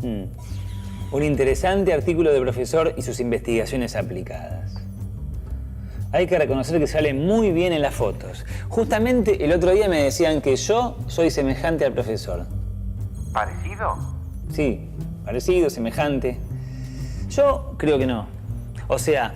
Un interesante artículo del profesor y sus investigaciones aplicadas. Hay que reconocer que sale muy bien en las fotos. Justamente el otro día me decían que yo soy semejante al profesor. ¿Parecido? Sí, parecido, semejante. Yo creo que no. O sea,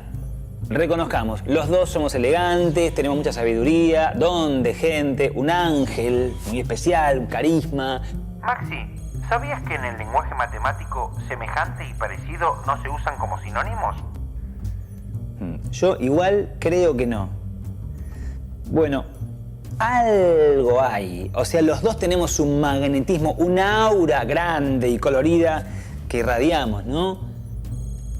reconozcamos, los dos somos elegantes, tenemos mucha sabiduría, don de gente, un ángel muy especial, un carisma. Maxi, ¿sabías que en el lenguaje matemático semejante y parecido no se usan como sinónimos? Yo igual creo que no. Bueno, algo hay. O sea, los dos tenemos un magnetismo, una aura grande y colorida que irradiamos, ¿no?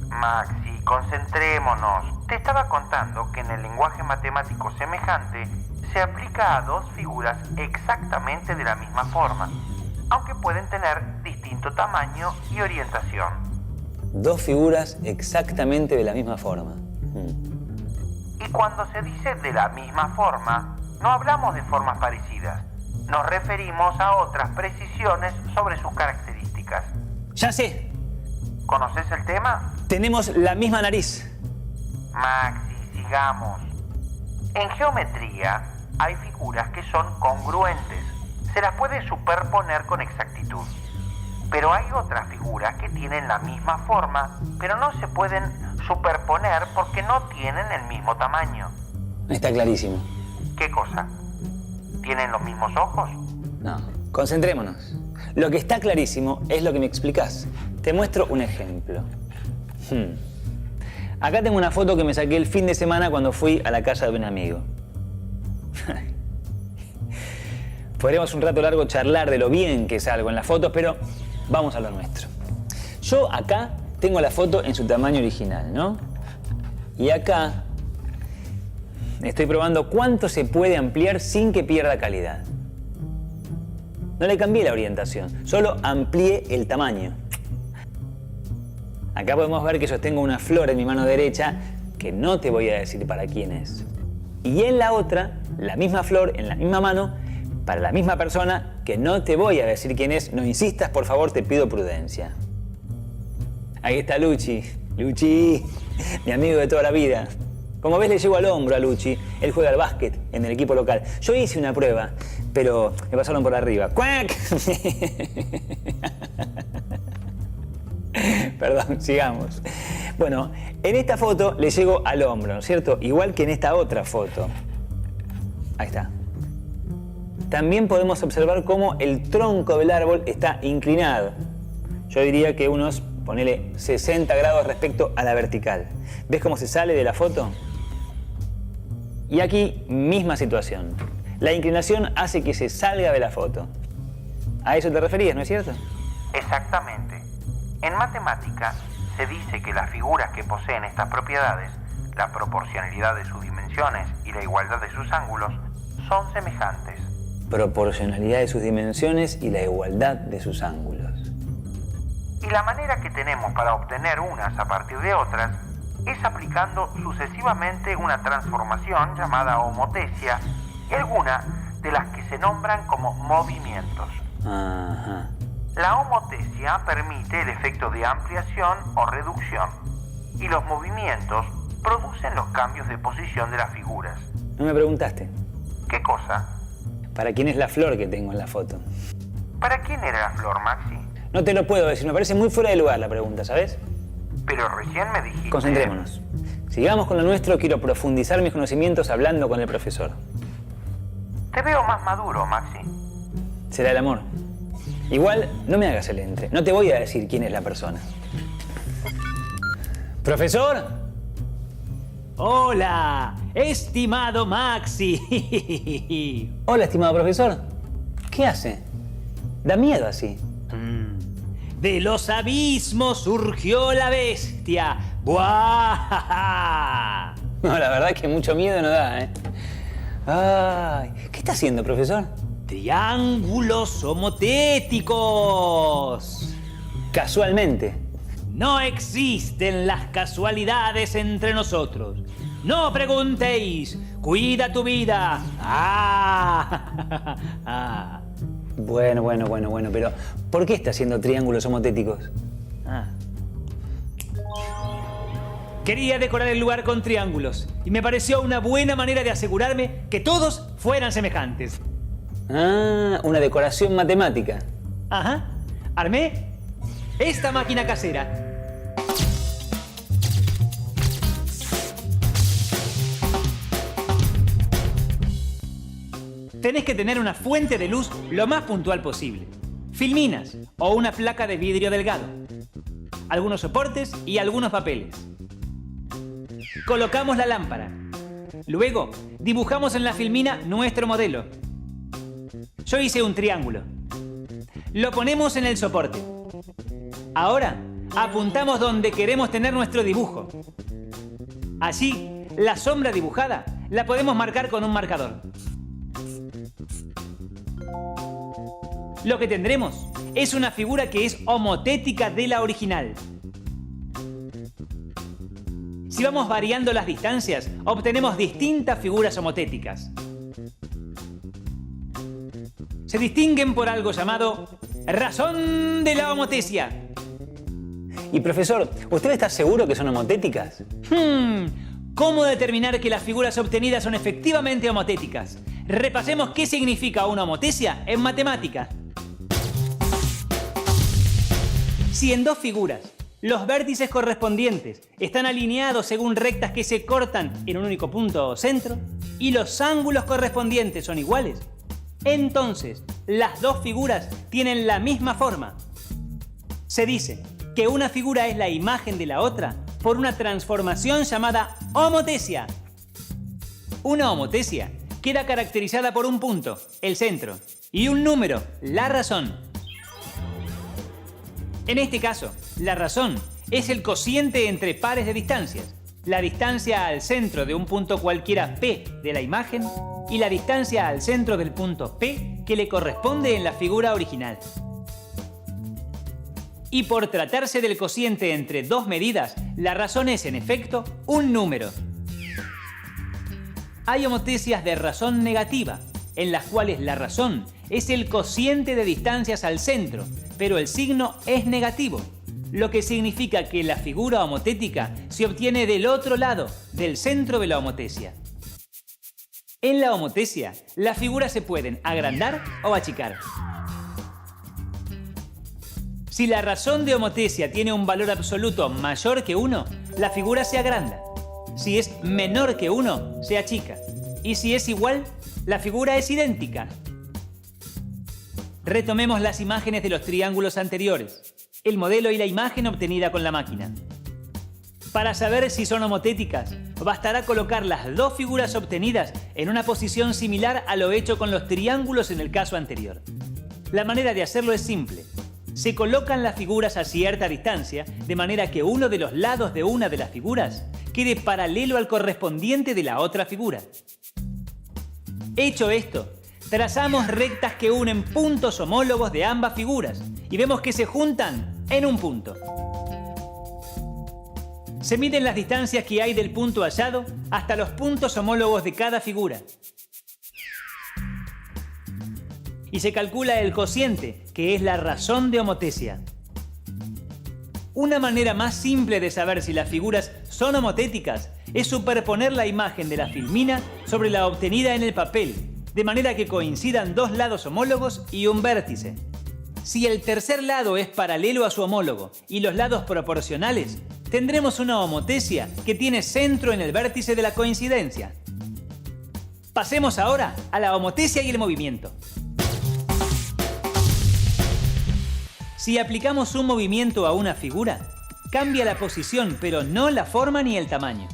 Maxi, concentrémonos. Te estaba contando que en el lenguaje matemático semejante se aplica a dos figuras exactamente de la misma forma, aunque pueden tener distinto tamaño y orientación. Dos figuras exactamente de la misma forma. Y cuando se dice de la misma forma, no hablamos de formas parecidas. Nos referimos a otras precisiones sobre sus características. ¡Ya sé! ¿Conoces el tema? Tenemos la misma nariz. Maxi, sigamos. En geometría hay figuras que son congruentes. Se las puede superponer con exactitud. Pero hay otras figuras que tienen la misma forma, pero no se pueden superponer porque no tienen el mismo tamaño. Está clarísimo. ¿Qué cosa? ¿Tienen los mismos ojos? No, concentrémonos. Lo que está clarísimo es lo que me explicás. Te muestro un ejemplo. Acá tengo una foto que me saqué el fin de semana cuando fui a la casa de un amigo. Podríamos un rato largo charlar de lo bien que salgo en las fotos, pero vamos a lo nuestro. Yo acá tengo la foto en su tamaño original, ¿no? Y acá estoy probando cuánto se puede ampliar sin que pierda calidad. No le cambié la orientación, solo amplié el tamaño. Acá podemos ver que sostengo una flor en mi mano derecha que no te voy a decir para quién es. Y en la otra, la misma flor en la misma mano para la misma persona que no te voy a decir quién es. No insistas, por favor, te pido prudencia. Ahí está Luchi. Luchi, mi amigo de toda la vida. Como ves, le llego al hombro a Luchi. Él juega al básquet en el equipo local. Yo hice una prueba, pero me pasaron por arriba. ¡Cuac! Perdón, sigamos. Bueno, en esta foto le llego al hombro, ¿no es cierto? Igual que en esta otra foto. Ahí está. También podemos observar cómo el tronco del árbol está inclinado. Yo diría que unos, ponele, 60 grados respecto a la vertical. ¿Ves cómo se sale de la foto? Y aquí, misma situación. La inclinación hace que se salga de la foto. A eso te referías, ¿no es cierto? Exactamente. En matemática se dice que las figuras que poseen estas propiedades, la proporcionalidad de sus dimensiones y la igualdad de sus ángulos, son semejantes. Proporcionalidad de sus dimensiones y la igualdad de sus ángulos. Y la manera que tenemos para obtener unas a partir de otras es aplicando sucesivamente una transformación llamada homotesia y alguna de las que se nombran como movimientos. Ajá. La homotesia permite el efecto de ampliación o reducción y los movimientos producen los cambios de posición de las figuras. No me preguntaste. ¿Qué cosa? ¿Para quién es la flor que tengo en la foto? ¿Para quién era la flor, Maxi? No te lo puedo decir, me parece muy fuera de lugar la pregunta, ¿sabes? Pero recién me dijiste... Concentrémonos. Sigamos con lo nuestro, quiero profundizar mis conocimientos hablando con el profesor. Te veo más maduro, Maxi. Será el amor. Igual, no me hagas el entre. No te voy a decir quién es la persona. ¿Profesor? Hola, estimado Maxi. Hola, estimado profesor. ¿Qué hace? Da miedo así. De los abismos surgió la bestia. ¡Buah! No, la verdad es que mucho miedo no da, ¿eh? Ay, ¿qué está haciendo, profesor? Triángulos homotéticos. Casualmente. No existen las casualidades entre nosotros. No preguntéis. Cuida tu vida. Bueno, pero ¿por qué está haciendo triángulos homotéticos? Quería decorar el lugar con triángulos y me pareció una buena manera de asegurarme que todos fueran semejantes. Ah, una decoración matemática. Ajá. Armé esta máquina casera. Tenés que tener una fuente de luz lo más puntual posible. Filminas o una placa de vidrio delgado. Algunos soportes y algunos papeles. Colocamos la lámpara. Luego, dibujamos en la filmina nuestro modelo. Yo hice un triángulo. Lo ponemos en el soporte. Ahora, apuntamos donde queremos tener nuestro dibujo. Allí, la sombra dibujada la podemos marcar con un marcador. Lo que tendremos es una figura que es homotética de la original. Si vamos variando las distancias, obtenemos distintas figuras homotéticas. Se distinguen por algo llamado razón de la homotesia. Y profesor, ¿usted está seguro que son homotéticas? ¿Cómo determinar que las figuras obtenidas son efectivamente homotéticas? Repasemos qué significa una homotesia en matemática. Si en dos figuras los vértices correspondientes están alineados según rectas que se cortan en un único punto o centro y los ángulos correspondientes son iguales, entonces las dos figuras tienen la misma forma. Se dice que una figura es la imagen de la otra por una transformación llamada homotesia. Una homotesia queda caracterizada por un punto, el centro, y un número, la razón. En este caso, la razón es el cociente entre pares de distancias, la distancia al centro de un punto cualquiera P de la imagen y la distancia al centro del punto P que le corresponde en la figura original. Y por tratarse del cociente entre dos medidas, la razón es, en efecto, un número. Hay homotesias de razón negativa, en las cuales la razón es el cociente de distancias al centro, pero el signo es negativo, lo que significa que la figura homotética se obtiene del otro lado, del centro de la homotesia. En la homotesia, las figuras se pueden agrandar o achicar. Si la razón de homotesia tiene un valor absoluto mayor que 1, la figura se agranda. Si es menor que 1, se achica. Y si es igual, la figura es idéntica. Retomemos las imágenes de los triángulos anteriores, el modelo y la imagen obtenida con la máquina. Para saber si son homotéticas, bastará colocar las dos figuras obtenidas en una posición similar a lo hecho con los triángulos en el caso anterior. La manera de hacerlo es simple. Se colocan las figuras a cierta distancia, de manera que uno de los lados de una de las figuras quede paralelo al correspondiente de la otra figura. Hecho esto, trazamos rectas que unen puntos homólogos de ambas figuras y vemos que se juntan en un punto. Se miden las distancias que hay del punto hallado hasta los puntos homólogos de cada figura. Y se calcula el cociente, que es la razón de homotesia. Una manera más simple de saber si las figuras son homotéticas es superponer la imagen de la filmina sobre la obtenida en el papel, de manera que coincidan dos lados homólogos y un vértice. Si el tercer lado es paralelo a su homólogo y los lados proporcionales, tendremos una homotesia que tiene centro en el vértice de la coincidencia. Pasemos ahora a la homotesia y el movimiento. Si aplicamos un movimiento a una figura, cambia la posición, pero no la forma ni el tamaño.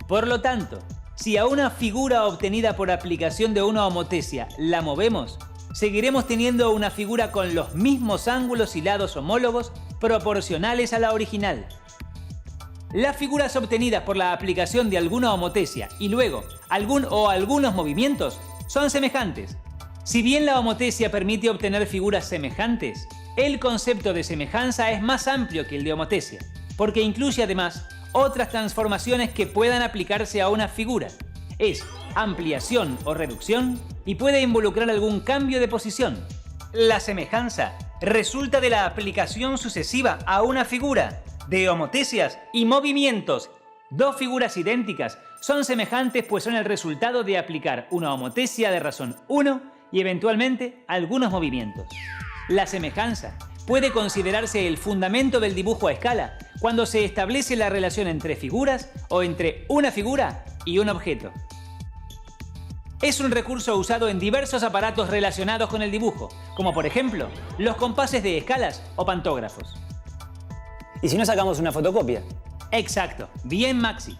Por lo tanto, si a una figura obtenida por aplicación de una homotesia la movemos, seguiremos teniendo una figura con los mismos ángulos y lados homólogos proporcionales a la original. Las figuras obtenidas por la aplicación de alguna homotesia y luego algunos movimientos son semejantes. Si bien la homotesia permite obtener figuras semejantes, el concepto de semejanza es más amplio que el de homotesia, porque incluye además otras transformaciones que puedan aplicarse a una figura. Es ampliación o reducción y puede involucrar algún cambio de posición. La semejanza resulta de la aplicación sucesiva a una figura de homotesias y movimientos. Dos figuras idénticas son semejantes pues son el resultado de aplicar una homotesia de razón 1 y eventualmente algunos movimientos. La semejanza puede considerarse el fundamento del dibujo a escala cuando se establece la relación entre figuras o entre una figura y un objeto. Es un recurso usado en diversos aparatos relacionados con el dibujo, como por ejemplo los compases de escalas o pantógrafos. ¿Y si no sacamos una fotocopia? Exacto, bien Maxi.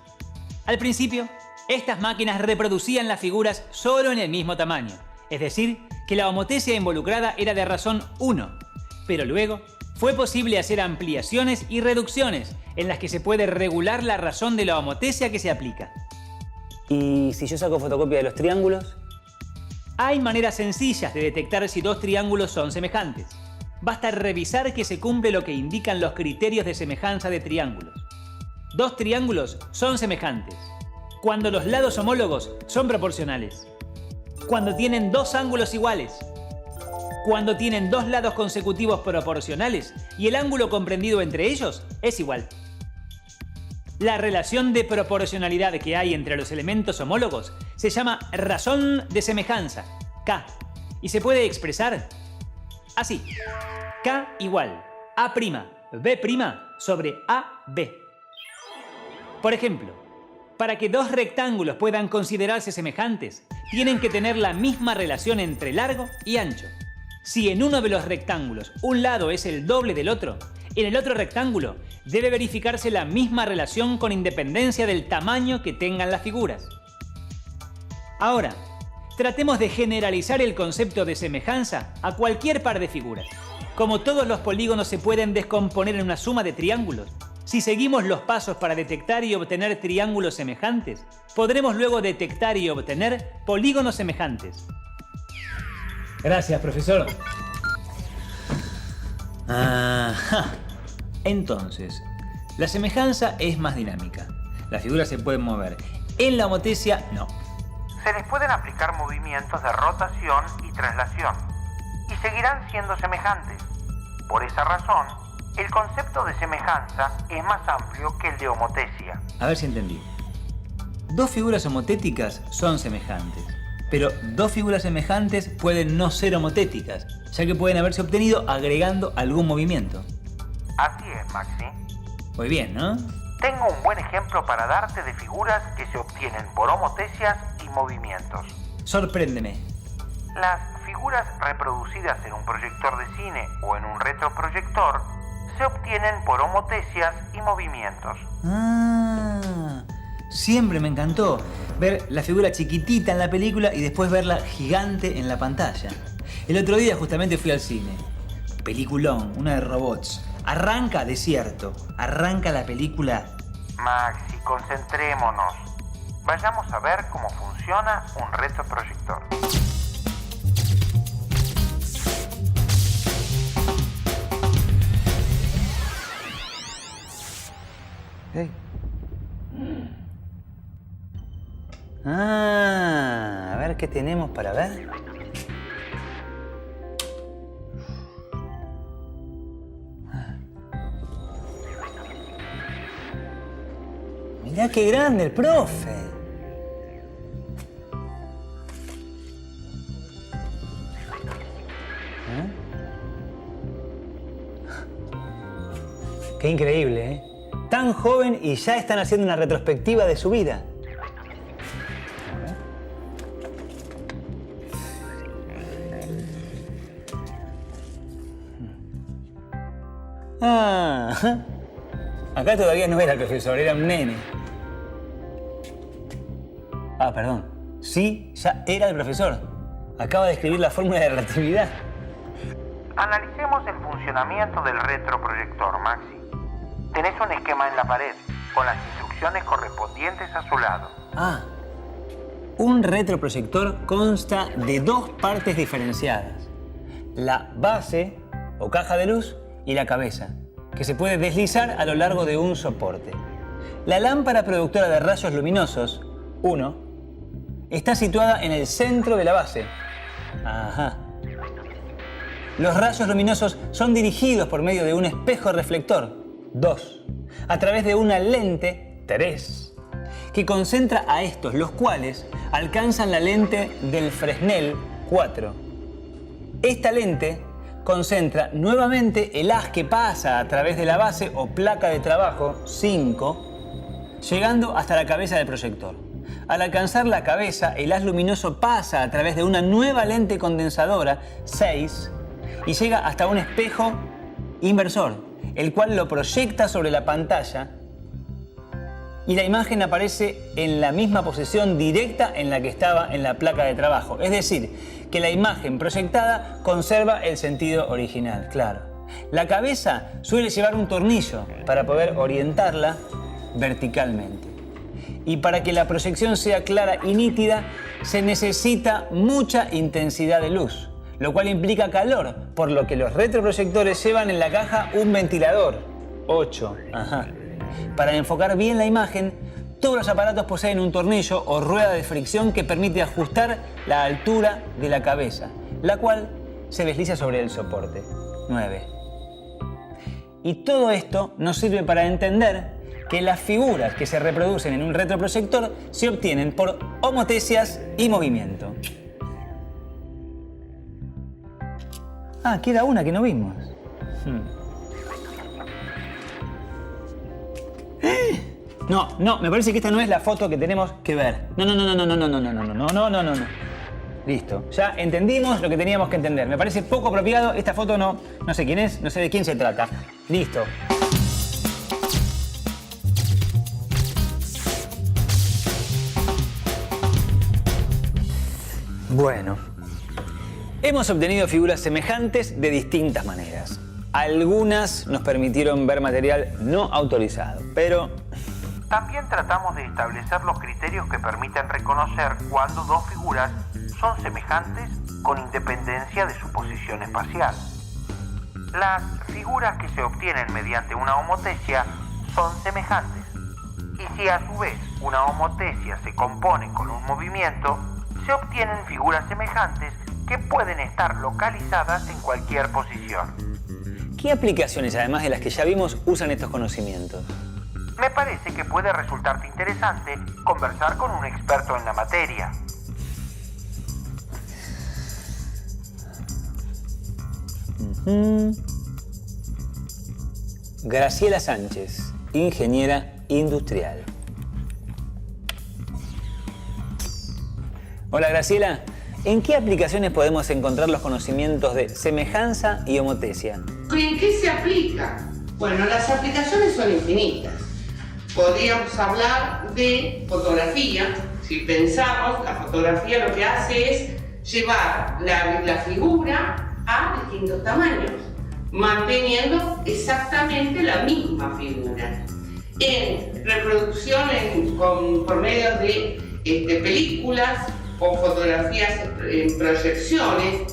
Al principio, estas máquinas reproducían las figuras solo en el mismo tamaño, es decir, que la homotesia involucrada era de razón 1, pero luego fue posible hacer ampliaciones y reducciones en las que se puede regular la razón de la homotesia que se aplica. ¿Y si yo saco fotocopia de los triángulos? Hay maneras sencillas de detectar si dos triángulos son semejantes. Basta revisar que se cumple lo que indican los criterios de semejanza de triángulos. Dos triángulos son semejantes cuando los lados homólogos son proporcionales, cuando tienen dos ángulos iguales, cuando tienen dos lados consecutivos proporcionales y el ángulo comprendido entre ellos es igual. La relación de proporcionalidad que hay entre los elementos homólogos se llama razón de semejanza, K, y se puede expresar así: K igual A', B' sobre AB. Por ejemplo, para que dos rectángulos puedan considerarse semejantes, tienen que tener la misma relación entre largo y ancho. Si en uno de los rectángulos un lado es el doble del otro, en el otro rectángulo debe verificarse la misma relación con independencia del tamaño que tengan las figuras. Ahora, tratemos de generalizar el concepto de semejanza a cualquier par de figuras. Como todos los polígonos se pueden descomponer en una suma de triángulos, si seguimos los pasos para detectar y obtener triángulos semejantes, podremos luego detectar y obtener polígonos semejantes. Gracias, profesor. Ajá. Entonces, la semejanza es más dinámica. Las figuras se pueden mover. En la homotesia, no. Se les pueden aplicar movimientos de rotación y traslación, y seguirán siendo semejantes. Por esa razón, el concepto de semejanza es más amplio que el de homotesia. A ver si entendí. Dos figuras homotéticas son semejantes, pero dos figuras semejantes pueden no ser homotéticas, ya que pueden haberse obtenido agregando algún movimiento. Así es, Maxi. Muy bien, ¿no? Tengo un buen ejemplo para darte de figuras que se obtienen por homotesias y movimientos. Sorpréndeme. Las figuras reproducidas en un proyector de cine o en un retroproyector se obtienen por homotesias y movimientos. Siempre me encantó ver la figura chiquitita en la película y después verla gigante en la pantalla. El otro día justamente fui al cine. Peliculón, una de robots. Arranca desierto, arranca la película. Maxi, concentrémonos. Vayamos a ver cómo funciona un retroproyector. Hey. A ver qué tenemos para ver. Mirá qué grande el profe. Qué increíble, ¿eh? Tan joven y ya están haciendo una retrospectiva de su vida. Acá todavía no era el profesor, era un nene. Perdón. Sí, ya era el profesor. Acaba de escribir la fórmula de relatividad. Analicemos el funcionamiento del retroproyector, Maxi. Tenés un esquema en la pared, con las instrucciones correspondientes a su lado. Un retroproyector consta de dos partes diferenciadas. La base, o caja de luz, y la cabeza, que se puede deslizar a lo largo de un soporte. La lámpara productora de rayos luminosos, 1, está situada en el centro de la base. los rayos luminosos son dirigidos por medio de un espejo reflector, 2, a través de una lente, 3, que concentra a estos, los cuales alcanzan la lente del Fresnel, 4. Esta lente concentra nuevamente el haz que pasa a través de la base o placa de trabajo, 5, llegando hasta la cabeza del proyector. Al alcanzar la cabeza, el haz luminoso pasa a través de una nueva lente condensadora, 6, y llega hasta un espejo inversor, el cual lo proyecta sobre la pantalla y la imagen aparece en la misma posición directa en la que estaba en la placa de trabajo. Es decir, que la imagen proyectada conserva el sentido original, claro. La cabeza suele llevar un tornillo para poder orientarla verticalmente. Y para que la proyección sea clara y nítida, se necesita mucha intensidad de luz, lo cual implica calor, por lo que los retroproyectores llevan en la caja un ventilador, 8. Para enfocar bien la imagen, todos los aparatos poseen un tornillo o rueda de fricción que permite ajustar la altura de la cabeza, la cual se desliza sobre el soporte, 9. Y todo esto nos sirve para entender que las figuras que se reproducen en un retroproyector se obtienen por homotesias y movimiento. Queda una que no vimos. No, me parece que esta no es la foto que tenemos que ver. No. Listo, ya entendimos lo que teníamos que entender. Me parece poco apropiado, esta foto no sé quién es, no sé de quién se trata. Listo. Bueno, hemos obtenido figuras semejantes de distintas maneras. Algunas nos permitieron ver material no autorizado, pero también tratamos de establecer los criterios que permiten reconocer cuando dos figuras son semejantes con independencia de su posición espacial. Las figuras que se obtienen mediante una homotesia son semejantes. Y si a su vez una homotesia se compone con un movimiento, se obtienen figuras semejantes que pueden estar localizadas en cualquier posición. ¿Qué aplicaciones, además de las que ya vimos, usan estos conocimientos? Me parece que puede resultarte interesante conversar con un experto en la materia. Graciela Sánchez, ingeniera industrial. Hola Graciela, ¿en qué aplicaciones podemos encontrar los conocimientos de semejanza y homotesia? ¿En qué se aplica? Bueno, las aplicaciones son infinitas. Podríamos hablar de fotografía. Si pensamos, la fotografía lo que hace es llevar la figura a distintos tamaños, manteniendo exactamente la misma figura. En reproducción por medio de películas o fotografías en proyecciones,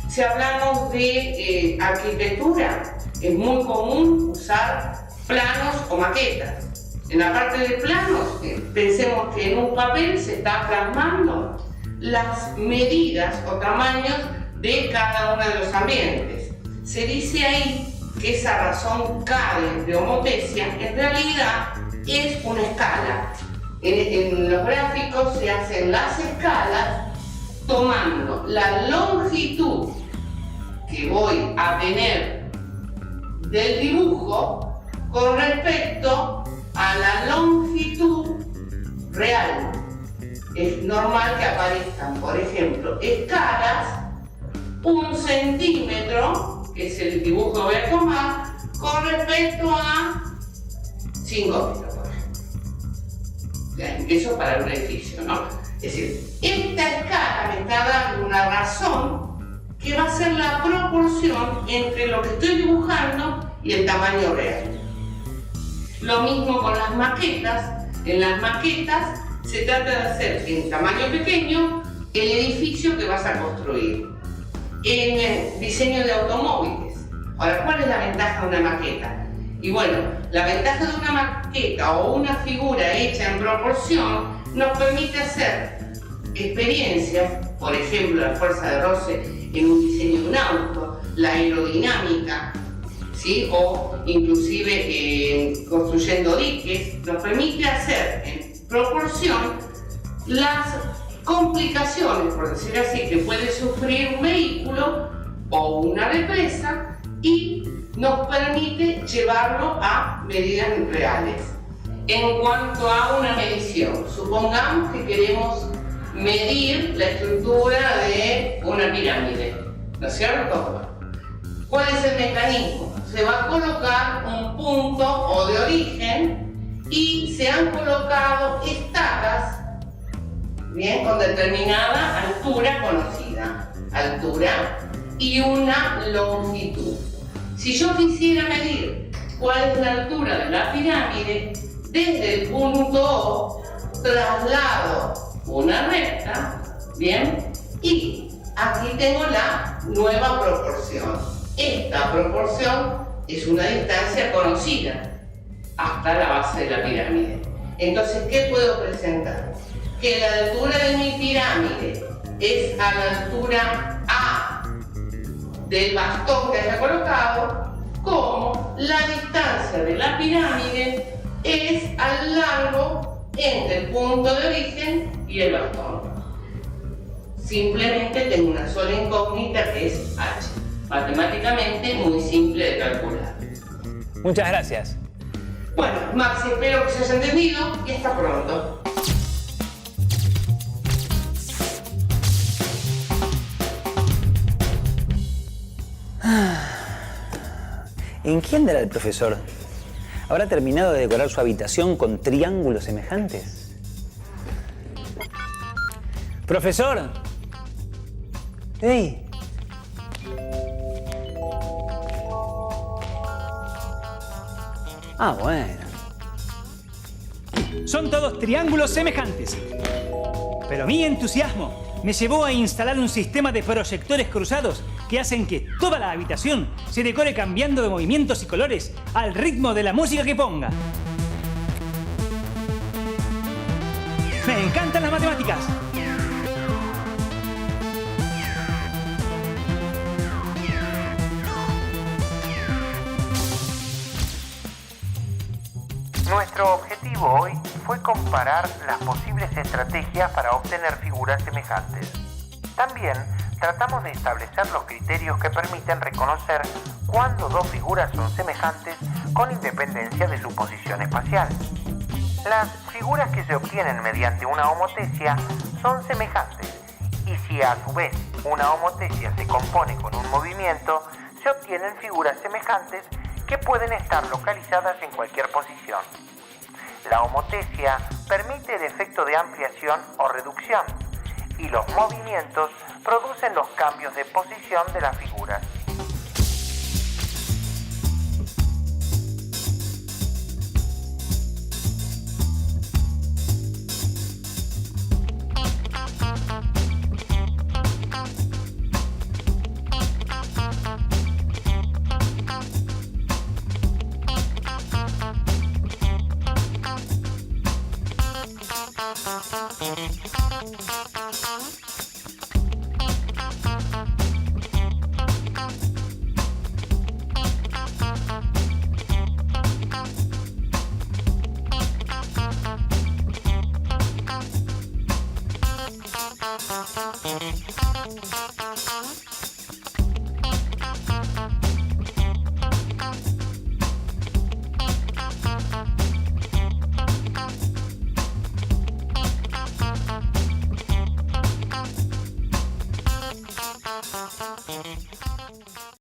si hablamos de arquitectura, es muy común usar planos o maquetas. En la parte de planos, pensemos que en un papel se está plasmando las medidas o tamaños de cada uno de los ambientes. Se dice ahí que esa razón K de homotesia en realidad es una escala. En los gráficos se hacen las escalas tomando la longitud que voy a tener del dibujo con respecto a la longitud real. Es normal que aparezcan, por ejemplo, escalas 1 centímetro, que es el dibujo que voy a tomar, con respecto a 5 metros, por ejemplo. Eso para un edificio, ¿no? Es decir, esta escala me está dando una razón que va a ser la proporción entre lo que estoy dibujando y el tamaño real. Lo mismo con las maquetas. En las maquetas se trata de hacer en tamaño pequeño el edificio que vas a construir. En el diseño de automóviles. Ahora, ¿cuál es la ventaja de una maqueta? Y bueno, la ventaja de una maqueta o una figura hecha en proporción nos permite hacer experiencias, por ejemplo, la fuerza de roce en un diseño de un auto, la aerodinámica, ¿sí? O inclusive construyendo diques, nos permite hacer en proporción las complicaciones, por decir así, que puede sufrir un vehículo o una represa y nos permite llevarlo a medidas reales. En cuanto a una medición, supongamos que queremos medir la estructura de una pirámide, ¿no es cierto? ¿Cuál es el mecanismo? Se va a colocar un punto o de origen y se han colocado estacas, bien, con determinada altura conocida, altura y una longitud. Si yo quisiera medir cuál es la altura de la pirámide, desde el punto O traslado una recta, bien, y aquí tengo la nueva proporción. Esta proporción es una distancia conocida hasta la base de la pirámide. Entonces, ¿qué puedo presentar? Que la altura de mi pirámide es a la altura A del bastón que haya colocado, como la distancia de la pirámide es al largo entre el punto de origen y el bastón. Simplemente tengo una sola incógnita que es h. Matemáticamente muy simple de calcular. Muchas gracias. Bueno, Maxi, espero que se haya entendido y hasta pronto. ¿En qué andará el profesor? ¿Habrá terminado de decorar su habitación con triángulos semejantes? ¡Profesor! ¡Ey! Ah, bueno. Son todos triángulos semejantes. Pero mi entusiasmo me llevó a instalar un sistema de proyectores cruzados que hacen que toda la habitación se decore cambiando de movimientos y colores al ritmo de la música que ponga. ¡Me encantan las matemáticas! Nuestro objetivo hoy fue comparar las posibles estrategias para obtener figuras semejantes. También tratamos de establecer los criterios que permiten reconocer cuándo dos figuras son semejantes con independencia de su posición espacial. Las figuras que se obtienen mediante una homotesia son semejantes, y si a su vez una homotesia se compone con un movimiento, se obtienen figuras semejantes que pueden estar localizadas en cualquier posición. La homotesia permite el efecto de ampliación o reducción, y los movimientos producen los cambios de posición de las figuras.